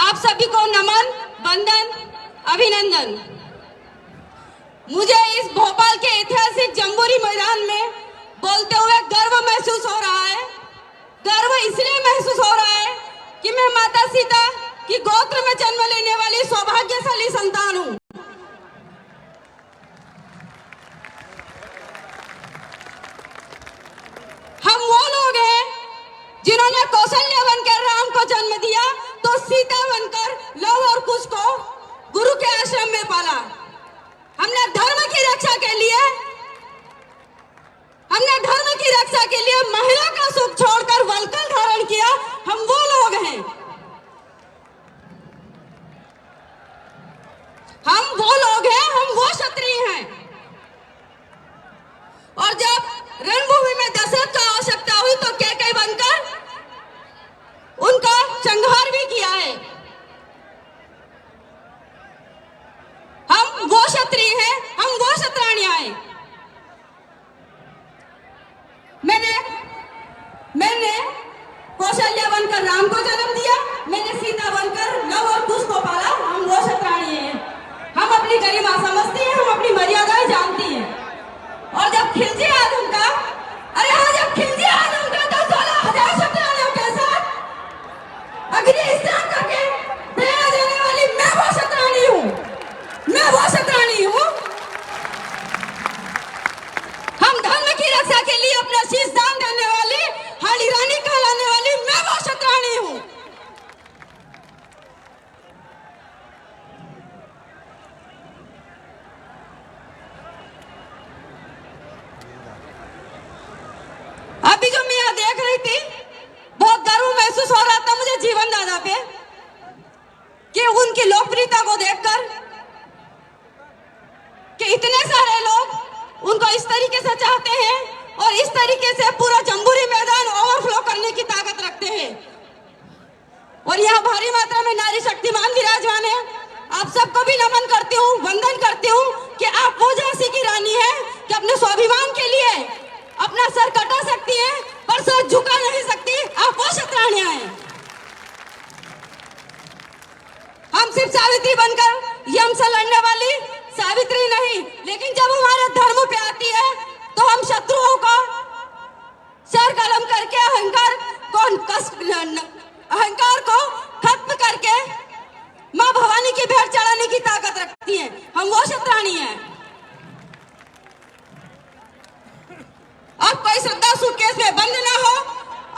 आप सभी को नमन, वंदन, अभिनंदन। मुझे इस भोपाल के ऐतिहासिक जम्बूरी मैदान में बोलते हुए गर्व महसूस हो रहा है। गर्व इसलिए महसूस हो रहा है कि मैं माता सीता की गोत्र में जन्म लेने वाली सौभाग्यशाली संतान हूँ। हम वो लोग हैं जिन्होंने कौशल्या बनकर राम को जन्म दिया, तो सीता बनकर लव और कुश को गुरु के आश्रम में पाला। हमने धर्म की रक्षा के लिए महिला का सुख छोड़कर वल्कल धारण किया। हम वो लोग हैं, हम वो क्षत्रिय हैं। और जब रणभूमि में दशरथ को आवश्यकता हुई तो कैकेयी बनकर उनका संहार भी किया है। हम वो क्षत्रिय हैं, हम वो क्षत्राणियां हैं। मैंने कौशल्या बनकर राम को जन्म दिया, मैंने सीता बनकर लव और कुश को पाला। हम वो क्षत्राणिय हैं। हम अपनी गरिमा समझते हैं, हम अपनी मर्यादाएं जानती हैं। और जब खिलजी आदम का तो 16,000 क्षत्राणियों के साथ अग्नि स्नान करके प्रेरणा देने वाली मैं वो क्षत्राणी हूँ। हम धर्म की रक्षा के लिए अपना शीश दान देने वाली, हाड़ी रानी कहलाने वाली मैं वो क्षत्राणी हूँ। अभी जो मैं यहाँ देख रही थी, बहुत गर्व महसूस हो रहा था मुझे जीवन दादा पे, कि उनकी लोकप्रियता को देखकर कि इतने सारे लोग उनको इस तरीके से चाहते हैं और इस तरीके से पूरा जम्बूरी मैदान ओवरफ्लो करने की ताकत रखते हैं। और यहाँ भारी मात्रा में नारी शक्तिमान विराजमान है। आप सबको भी नमन करती हूँ, वंदन करती हूँ कि आप वो झांसी की रानी है कि अपने स्वाभिमान के लिए अपना सर कटा सकती है पर सर झुका नहीं सकती। आप वो क्षत्राणियां हैं। हम सिर्फ सावित्री बनकर यम से लड़ने वाली सावित्री नहीं, लेकिन जब हमारे धर्म पे आती है तो हम शत्रुओं को सर कलम करके अहंकार को खत्म करके माँ भवानी की भेंट चढ़ाने की ताकत रखती है। हम वो क्षत्राणी हैं। अब कोई श्रद्धा सूटकेस में बंद ना हो,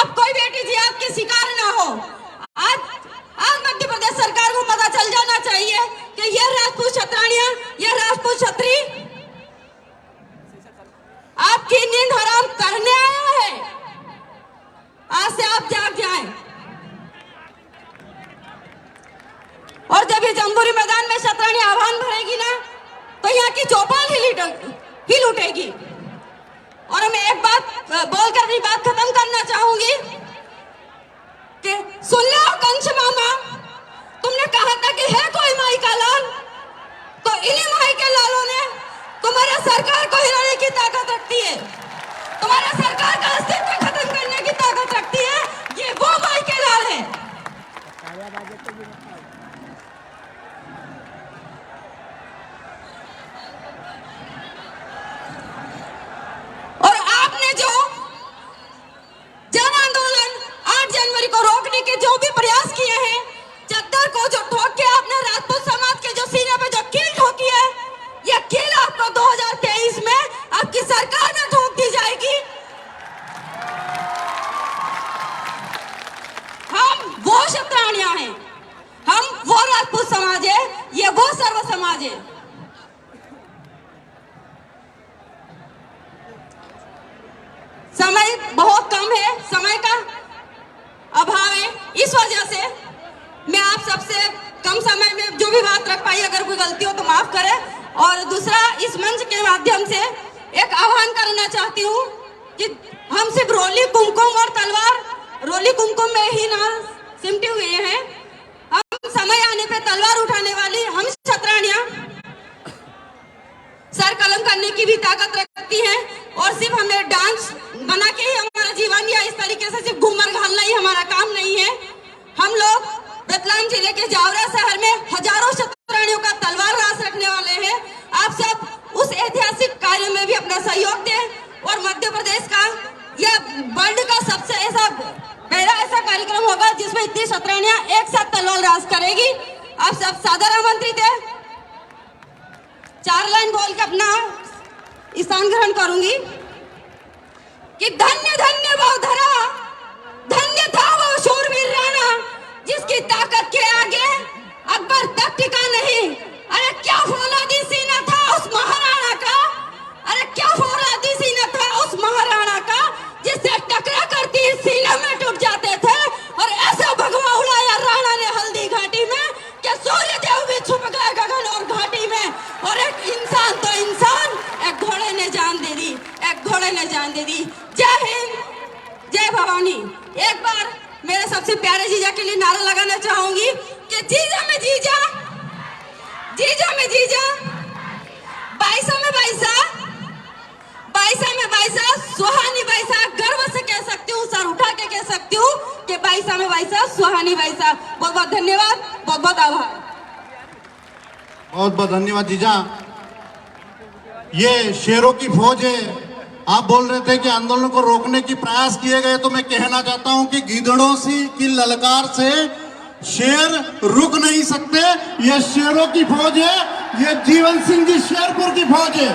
अब कोई बेटी जिहाद के शिकार ना हो। आज मध्य प्रदेश सरकार को पता चल जाना चाहिए कि यह राजपूत क्षत्राणियां, यह राजपूत क्षत्रिय आपकी नींद हराम करने आया है। आज से आप जाग जाएं। और जब ये जम्बूरी मैदान में क्षत्राणी आह्वान भरेगी ना, तो यहाँ की चौपाल हिल उठेगी। और मैं एक बात बोलकर अपनी बात खत्म करना चाहूंगी कि सुन लो कंस मामा, तुमने कहा था कि है कोई माई का लाल, तो इन्हीं माई के लालों ने तुम्हारे सरकार को हिलाने की ताकत रखती है, तुम्हारे सरकार का अस्तित्व खत्म करने की ताकत रखती है। ये वो माई के लाल है। और आपने जो जन आंदोलन 8 जनवरी को रोकने के जो भी प्रयास किए हैं, चद्दर को जो ठोक के आपने राजपूत समाज के जो सीने पे जो कील ठोकी है, यह कील आपको 2023 में आपकी सरकार में ठोक दी जाएगी। हम वो क्षत्राणियां हैं, हम वो राजपूत समाज है, ये वो सर्व समाज है। समय बहुत कम है, समय का अभाव है। इस वजह से मैं आप सबसे कम समय में जो भी बात रख पाई, अगर कोई गलती हो तो माफ करें। और दूसरा, इस मंच के माध्यम से एक आह्वान करना चाहती हूँ कि हम सिर्फ रोली कुमकुम और तलवार रोली कुमकुम में ही ना सिमटे हुए हैं। हम समय आने पे तलवार उठाने वाली हम क्षत्राणियां सर कलम करने की भी ताकत रखती हैं। और सिर्फ हमें डांस बना के ही हमारा जीवन या इस तरीके से सिर्फ घूमर घालना ही हमारा काम नहीं है। हम लोग रतलाम जिले के जावरा शहर में हजारों शतरानियों का तलवार रास रखने वाले हैं। आप सब उस ऐतिहासिक कार्य में भी अपना सहयोग दें और मध्य प्रदेश का यह वर्ल्ड का सबसे पहला ऐसा कार्यक्रम होगा जिसमें इतनी शतरानियां एक साथ तलवार रास करेगी। आप सब सादर आमंत्रित है। 4 लाइन बोल के अपना स्थान ग्रहण करूंगी कि धन्य धन्य वो धरा, धन्य था वो शूरवीर राणा, जिसकी ताकत के आगे अकबर तक टिका नहीं। अरे क्या फौलादी सीना था उस महाराणा का, अरे क्या फौलादी सीना था उस महाराणा का, जिससे टकरा करती सीने में टूट जाते थे। और ऐसा भगवा उड़ाया राणा ने हल्दी घाटी में कि सूर्य देव भी छुप गए गगन और घाटी में। और एक इंसान तो इंसान, एक घोड़े ने जान दे दी, एक घोड़े ने जान दे दी। जय हिंद, जय भवानी। एक बार मेरे सबसे प्यारे जीजा के लिए नारा लगाना चाहूंगी कि जीजा में जीजा, जीजा में जीजा, बाईसा में बाईसा, बाईसा में बाईसा, सुहानी बाईसा। गर्व से कह सकती हूँ, सर उठा के कह सकती हूँ कि बाईसा में बाईसा, सुहानी बाईसा। बहुत बहुत धन्यवाद, बहुत बहुत आभार। बहुत बहुत धन्यवाद जीजा। ये शेरों की फौज है। आप बोल रहे थे कि आंदोलन को रोकने की प्रयास किए गए, तो मैं कहना चाहता हूं कि गीदड़ों की ललकार से शेर रुक नहीं सकते। ये शेरों की फौज है, ये जीवन सिंह जी शेरपुर की फौज है।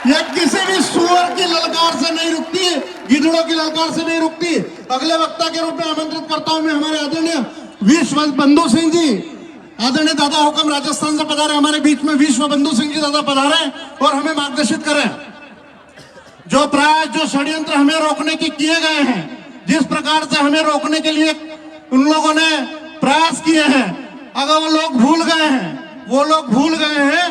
ये किसी भी सुअर की ललकार से नहीं रुकती, गीदड़ों की ललकार से नहीं रुकती। अगले वक्ता के रूप में आमंत्रित करता हूं मैं हमारे आदरणीय विश्व बंधु सिंह जी। आदरणीय दादा हुक्म राजस्थान से पधारे हमारे बीच में। विश्व बंधु सिंह जी दादा पधारे और हमें मार्गदर्शित करें। जो प्रयास, जो षड्यंत्र हमें रोकने के किए गए हैं, जिस प्रकार से हमें रोकने के लिए उन लोगों ने प्रयास किए हैं, अगर वो लोग भूल गए हैं, वो लोग भूल गए हैं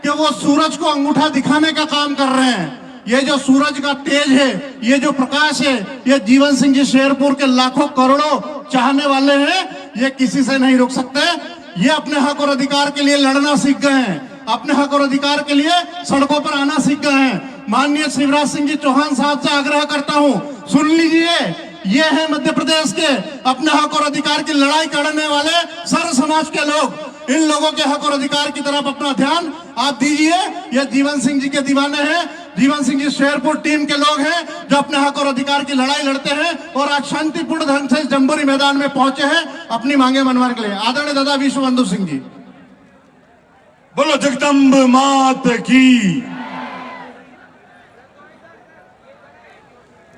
कि वो सूरज को अंगूठा दिखाने का काम कर रहे हैं। ये जो सूरज का तेज है, ये जो प्रकाश है, ये जीवन सिंह जी शेरपुर के लाखों करोड़ों चाहने वाले हैं, ये किसी से नहीं रोक सकते। ये अपने हक और अधिकार के लिए लड़ना सीख गए हैं, अपने हक और अधिकार के लिए सड़कों पर आना सीख गए हैं। माननीय शिवराज सिंह जी चौहान साहब से आग्रह करता हूं, सुन लीजिए, ये है मध्य प्रदेश के अपने हक और अधिकार की लड़ाई करने वाले सर्व समाज के लोग। इन लोगों के हक और अधिकार की तरफ अपना ध्यान आप दीजिए। ये जीवन सिंह जी के दीवाने हैं, जीवन सिंह जी शेरपुर टीम के लोग हैं जो अपने हक और अधिकार की लड़ाई लड़ते हैं और आज शांतिपूर्ण ढंग से जम्बूरी मैदान में पहुंचे हैं अपनी मांगे मनवाने के लिए। आदरणीय दादा विश्व बंधु सिंह जी। बोलो जगदम्ब मात की।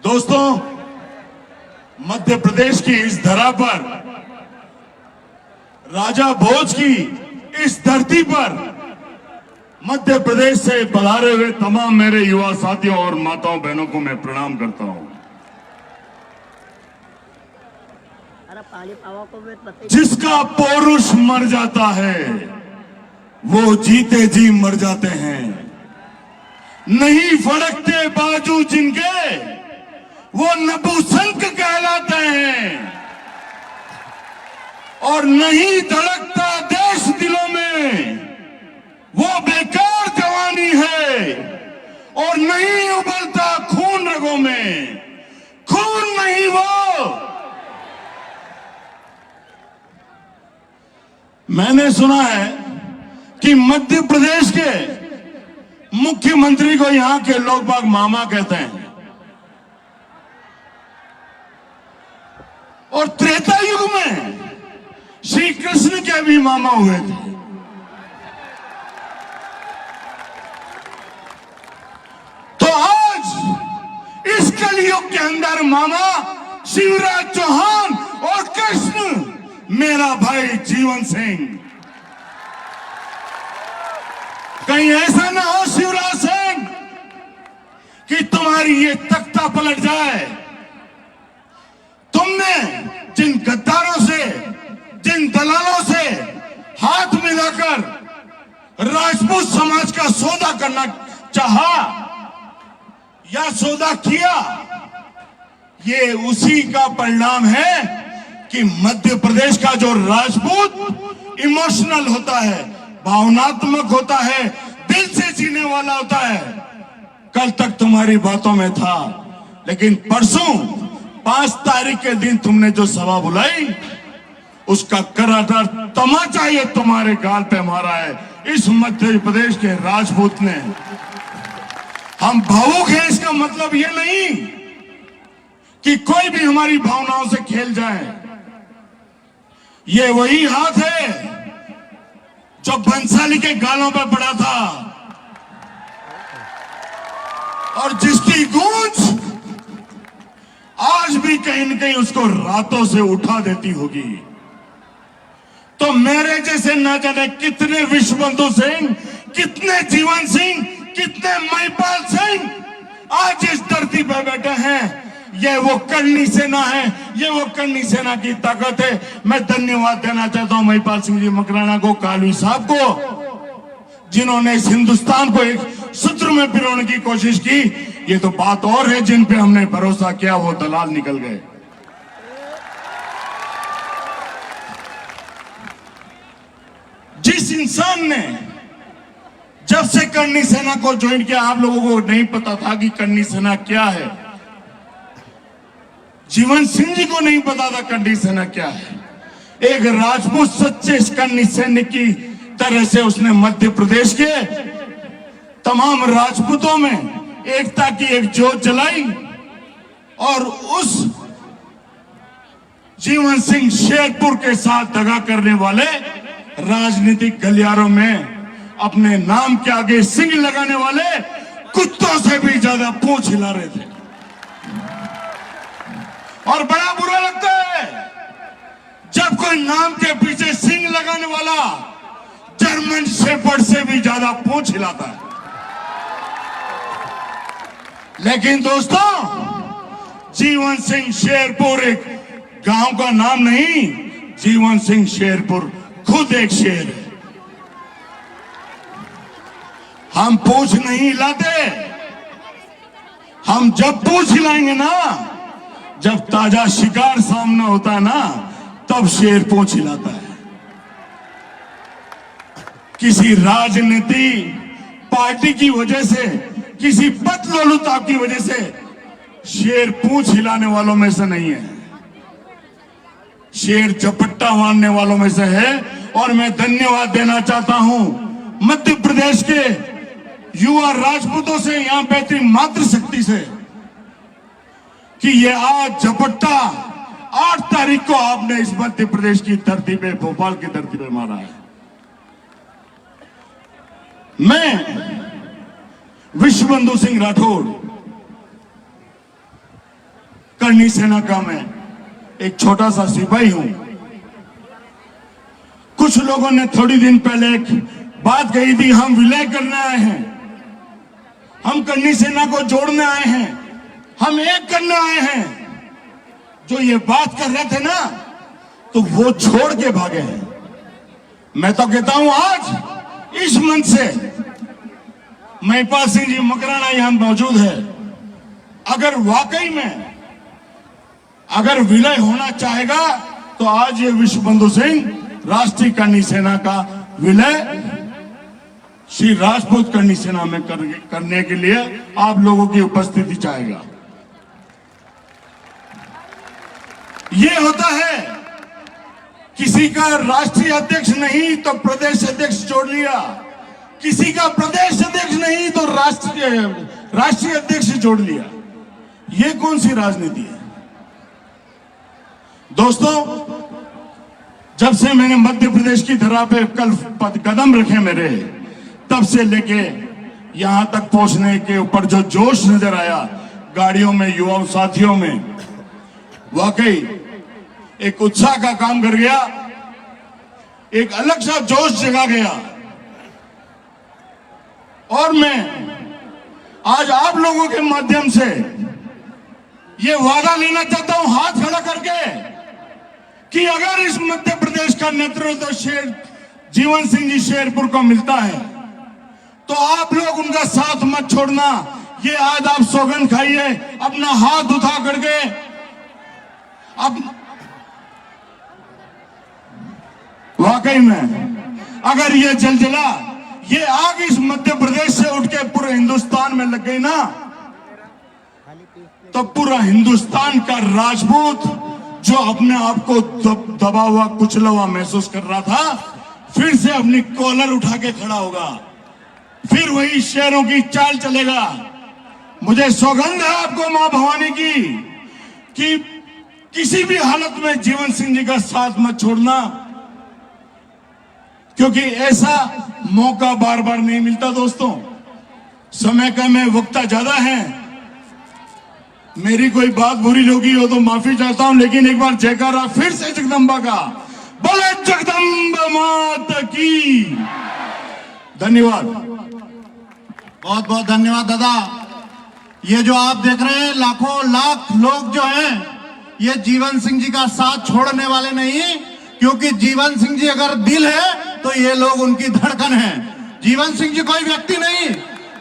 दोस्तों, मध्य प्रदेश की इस धरा पर, राजा भोज की इस धरती पर, मध्य प्रदेश से पधारे हुए तमाम मेरे युवा साथियों और माताओं बहनों को मैं प्रणाम करता हूं। जिसका पौरुष मर जाता है वो जीते जी मर जाते हैं। नहीं फड़कते बाजू जिनके वो नपुंसक कहलाते हैं। और नहीं धड़कता देश दिलों में वो बेकार जवानी है। और नहीं उबलता खून रगों में, खून नहीं वो। मैंने सुना है कि मध्य प्रदेश के मुख्यमंत्री को यहां के लोग बाग मामा कहते हैं। और त्रेता युग में श्री कृष्ण के भी मामा हुए थे। तो आज इस कलयुग के अंदर मामा शिवराज चौहान और कृष्ण मेरा भाई जीवन सिंह। कहीं ऐसा ना हो शिवराज सिंह कि तुम्हारी ये तख्ता पलट जाए। तुमने जिन गद्दारों से, जिन दलालों से हाथ मिलाकर राजपूत समाज का सौदा करना चाहा या सौदा किया, ये उसी का परिणाम है कि मध्य प्रदेश का जो राजपूत इमोशनल होता है, भावनात्मक होता है, दिल से जीने वाला होता है। कल तक तुम्हारी बातों में था, लेकिन परसों 5 तारीख के दिन तुमने जो सभा बुलाई उसका करारा तमाचा ये तुम्हारे गाल पे मारा है इस मध्य प्रदेश के राजपूत ने। हम भावुक हैं, इसका मतलब ये नहीं कि कोई भी हमारी भावनाओं से खेल जाए। ये वही हाथ है जो बंसाली के गालों पर पड़ा था और जिसकी गूंज आज भी कहीं न कहीं उसको रातों से उठा देती होगी। तो मेरे जैसे न जाने कितने विश्वबंधु सिंह, कितने जीवन सिंह, कितने महिपाल सिंह आज इस धरती पर बैठे हैं। ये वो करनी सेना है, ये वो करनी सेना की ताकत है। मैं धन्यवाद देना चाहता हूं महिपाल सिंह जी मकराना को, कालवी साहब को, जिन्होंने इस हिंदुस्तान को एक सूत्र में पिरोने की कोशिश की। ये तो बात और है, जिन पे हमने भरोसा किया वो दलाल निकल गए। जिस इंसान ने जब से करनी सेना को ज्वाइन किया, आप लोगों को नहीं पता था कि करनी सेना क्या है। जीवन सिंह जी को नहीं पता था करनी सेना क्या है। एक राजपूत सच्चे करनी सैनिक की तरह से उसने मध्य प्रदेश के तमाम राजपूतों में एकता की एक ज्योत जलाई और उस जीवन सिंह शेरपुर के साथ दगा करने वाले राजनीतिक गलियारों में अपने नाम के आगे सिंह लगाने वाले कुत्तों से भी ज्यादा पूंछ हिला रहे थे। और बड़ा बुरा लगता है जब कोई नाम के पीछे सिंह लगाने वाला जर्मन शेफर्ड से भी ज्यादा पूंछ हिलाता है। लेकिन दोस्तों, जीवन सिंह शेरपुर एक गांव का नाम नहीं, जीवन सिंह शेरपुर खुद एक शेर है। हम पूंछ नहीं हिलाते। हम जब पूंछ हिलाएंगे ना, जब ताजा शिकार सामने होता है ना, तब शेर पूंछ हिलाता है। किसी राजनीति पार्टी की वजह से, किसी पतलोलुता की वजह से शेर पूंछ हिलाने वालों में से नहीं है। शेर झपट्टा मारने वालों में से है। और मैं धन्यवाद देना चाहता हूं मध्य प्रदेश के युवा राजपूतों से, यहां बैठी मातृशक्ति से, कि ये आज झपट्टा 8 तारीख को आपने इस मध्य प्रदेश की धरती पे, भोपाल की धरती पे मारा है। मैं विश्वबंधु सिंह राठौड़, करनी सेना का मैं एक छोटा सा सिपाही हूं। कुछ लोगों ने थोड़ी दिन पहले एक बात कही थी, हम विलय करने आए हैं, हम करनी सेना को जोड़ने आए हैं, हम एक करने आए हैं। जो ये बात कर रहे थे ना, तो वो छोड़ के भागे हैं। मैं तो कहता हूं आज इस मंच से महिपाल सिंह जी मकराना यहां मौजूद है। अगर वाकई में अगर विलय होना चाहेगा तो आज ये विश्वबंधु सिंह राष्ट्रीय करनी सेना का विलय श्री राजपूत करनी सेना में करने के लिए आप लोगों की उपस्थिति चाहेगा। ये होता है, किसी का राष्ट्रीय अध्यक्ष नहीं तो प्रदेश अध्यक्ष जोड़ लिया, किसी का प्रदेश अध्यक्ष नहीं तो राष्ट्रीय अध्यक्ष जोड़ लिया। ये कौन सी राजनीति है दोस्तों? जब से मैंने मध्य प्रदेश की धरा पे कल कदम रखे मेरे, तब से लेके यहां तक पहुंचने के ऊपर जो जोश नजर आया गाड़ियों में, युवा साथियों में, वाकई एक उत्साह का काम कर गया, एक अलग सा जोश जगा गया। और मैं आज आप लोगों के माध्यम से ये वादा लेना चाहता हूं हाथ खड़ा करके कि अगर इस मध्य प्रदेश का नेतृत्व जीवन सिंह जी शेरपुर को मिलता है तो आप लोग उनका साथ मत छोड़ना। ये आज आप सौगंध खाइए, अपना हाथ उठा करके अब वाकई में अगर ये जलजला, ये आग इस मध्य प्रदेश से उठ के पूरे हिंदुस्तान में लग गई ना, तो पूरा हिंदुस्तान का राजपूत जो अपने आप को दबा हुआ कुचला हुआ महसूस कर रहा था, फिर से अपनी कॉलर उठा के खड़ा होगा, फिर वही शेरों की चाल चलेगा। मुझे सौगंध है आपको मां भवानी की कि किसी भी हालत में जीवन सिंह जी का साथ मत छोड़ना, क्योंकि ऐसा मौका बार बार नहीं मिलता दोस्तों। समय का मैं वक्ता ज्यादा है, मेरी कोई बात बुरी लगी हो तो माफी चाहता हूं, लेकिन एक बार जयकारा फिर से जगदम्बा का, बोले जगदम्बा माता की। धन्यवाद, बहुत बहुत धन्यवाद दादा। ये जो आप देख रहे हैं लाखों लाख लोग जो हैं, ये जीवन सिंह जी का साथ छोड़ने वाले नहीं, क्योंकि जीवन सिंह जी अगर दिल है तो ये लोग उनकी धड़कन है। जीवन सिंह जी कोई व्यक्ति नहीं,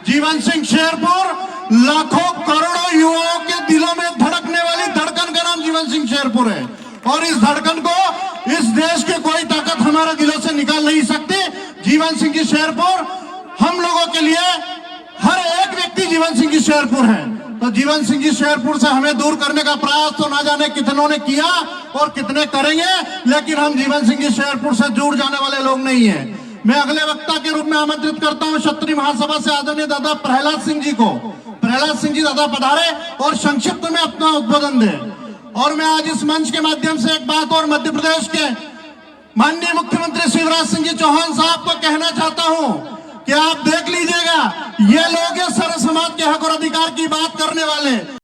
जीवन सिंह शेरपुर लाखों करोड़ों युवाओं के दिलों में धड़कने वाली धड़कन का नाम जीवन सिंह शेरपुर है। और इस धड़कन को इस देश की कोई ताकत हमारे दिलों से निकाल नहीं सकती। जीवन सिंह जी शेरपुर हम लोगों के लिए, हर एक व्यक्ति जीवन सिंह जी शेरपुर है। तो जीवन सिंह जी शेरपुर से हमें दूर करने का प्रयास तो ना जाने कितनों ने किया और कितने करेंगे, लेकिन हम जीवन सिंह जी शेरपुर से जुड़ जाने वाले लोग नहीं है। मैं अगले वक्ता के रूप में आमंत्रित करता हूं क्षत्रिय महासभा से आदरणीय दादा प्रहलाद सिंह जी को। प्रहलाद सिंह जी दादा पधारे और संक्षिप्त में अपना उद्बोधन दें। और मैं आज इस मंच के माध्यम से एक बात और मध्य प्रदेश के माननीय मुख्यमंत्री शिवराज सिंह जी चौहान साहब को कहना चाहता हूं कि आप देख लीजिएगा, ये लोग सर्व समाज के हक और अधिकार की बात करने वाले